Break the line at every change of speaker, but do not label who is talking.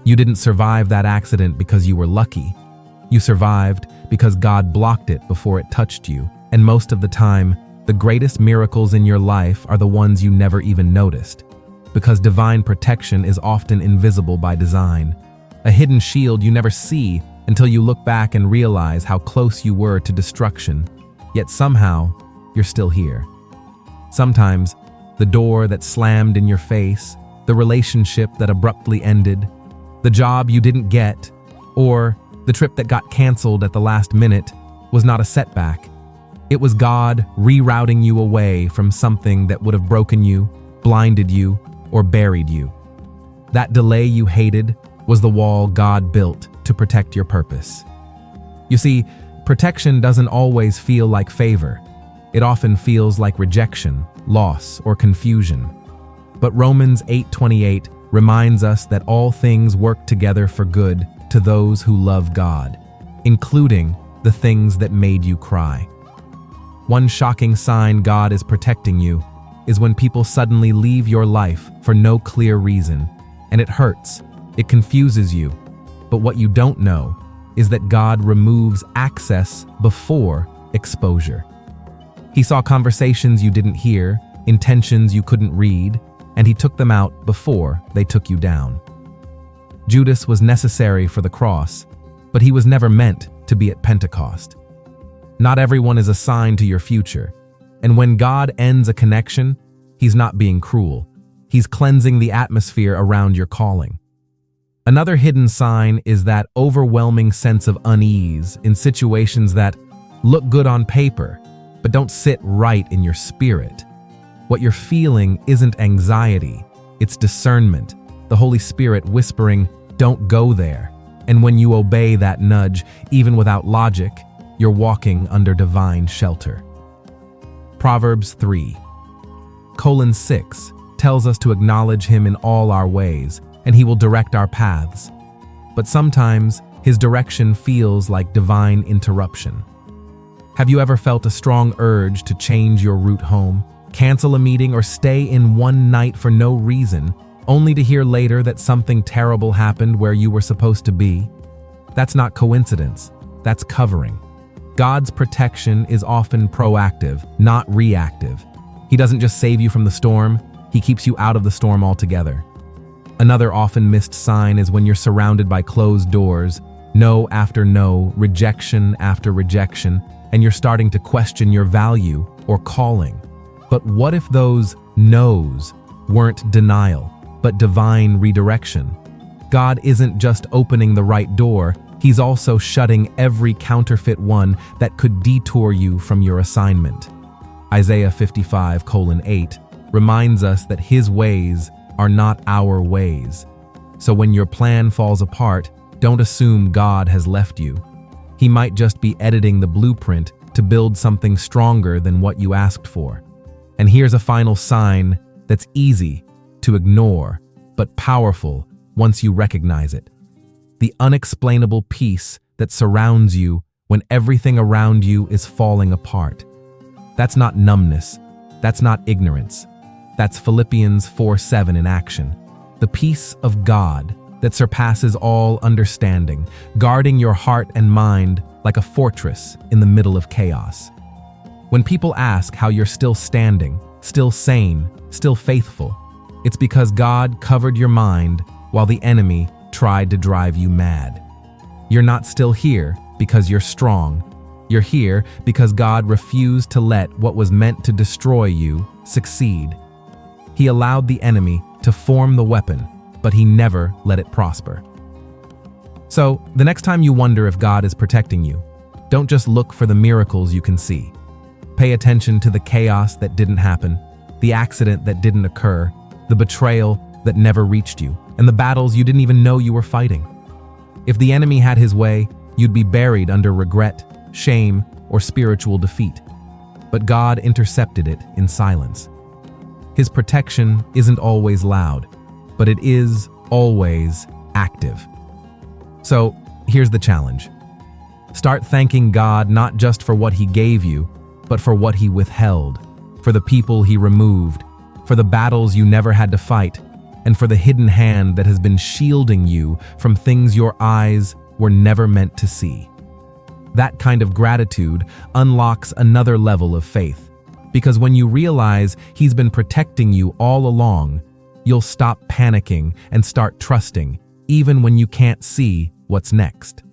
You didn't survive that accident because you were lucky. You survived because God blocked it before it touched you. And most of the time, the greatest miracles in your life are the ones you never even noticed. Because divine protection is often invisible by design. A hidden shield you never see until you look back and realize how close you were to destruction. Yet somehow, you're still here. Sometimes, the door that slammed in your face, the relationship that abruptly ended, the job you didn't get, or the trip that got canceled at the last minute was not a setback. It was God rerouting you away from something that would have broken you, blinded you, or buried you. That delay you hated was the wall God built to protect your purpose. You see, protection doesn't always feel like favor. It often feels like rejection, loss, or confusion. But Romans 8:28 reminds us that all things work together for good to those who love God, including the things that made you cry. One shocking sign God is protecting you is when people suddenly leave your life for no clear reason, and it hurts, it confuses you. But what you don't know is that God removes access before exposure. He saw conversations you didn't hear, intentions you couldn't read, and he took them out before they took you down. Judas was necessary for the cross, but he was never meant to be at Pentecost. Not everyone is assigned to your future, and when God ends a connection, he's not being cruel. He's cleansing the atmosphere around your calling. Another hidden sign is that overwhelming sense of unease in situations that look good on paper, but don't sit right in your spirit. What you're feeling isn't anxiety, it's discernment, the Holy Spirit whispering, "Don't go there." And when you obey that nudge, even without logic, you're walking under divine shelter. Proverbs 3:6 tells us to acknowledge him in all our ways, and he will direct our paths. But sometimes, his direction feels like divine interruption. Have you ever felt a strong urge to change your route home, cancel a meeting, or stay in one night for no reason, only to hear later that something terrible happened where you were supposed to be? That's not coincidence, that's covering. God's protection is often proactive, not reactive. He doesn't just save you from the storm, he keeps you out of the storm altogether. Another often missed sign is when you're surrounded by closed doors, no after no, rejection after rejection, and you're starting to question your value or calling. But what if those no's weren't denial, but divine redirection? God isn't just opening the right door, he's also shutting every counterfeit one that could detour you from your assignment. Isaiah 55:8 reminds us that his ways are not our ways. So when your plan falls apart, don't assume God has left you. He might just be editing the blueprint to build something stronger than what you asked for. And here's a final sign that's easy to ignore, but powerful once you recognize it. The unexplainable peace that surrounds you when everything around you is falling apart. That's not numbness. That's not ignorance. That's Philippians 4:7 in action. The peace of God that surpasses all understanding, guarding your heart and mind like a fortress in the middle of chaos. When people ask how you're still standing, still sane, still faithful, it's because God covered your mind while the enemy tried to drive you mad. You're not still here because you're strong. You're here because God refused to let what was meant to destroy you succeed. He allowed the enemy to form the weapon, but he never let it prosper. So, the next time you wonder if God is protecting you, don't just look for the miracles you can see. Pay attention to the chaos that didn't happen, the accident that didn't occur, the betrayal that never reached you, and the battles you didn't even know you were fighting. If the enemy had his way, you'd be buried under regret, shame, or spiritual defeat. But God intercepted it in silence. His protection isn't always loud, but it is always active. So, here's the challenge. Start thanking God not just for what he gave you, but for what he withheld, for the people he removed, for the battles you never had to fight, and for the hidden hand that has been shielding you from things your eyes were never meant to see. That kind of gratitude unlocks another level of faith, because when you realize He's been protecting you all along, you'll stop panicking and start trusting, even when you can't see what's next.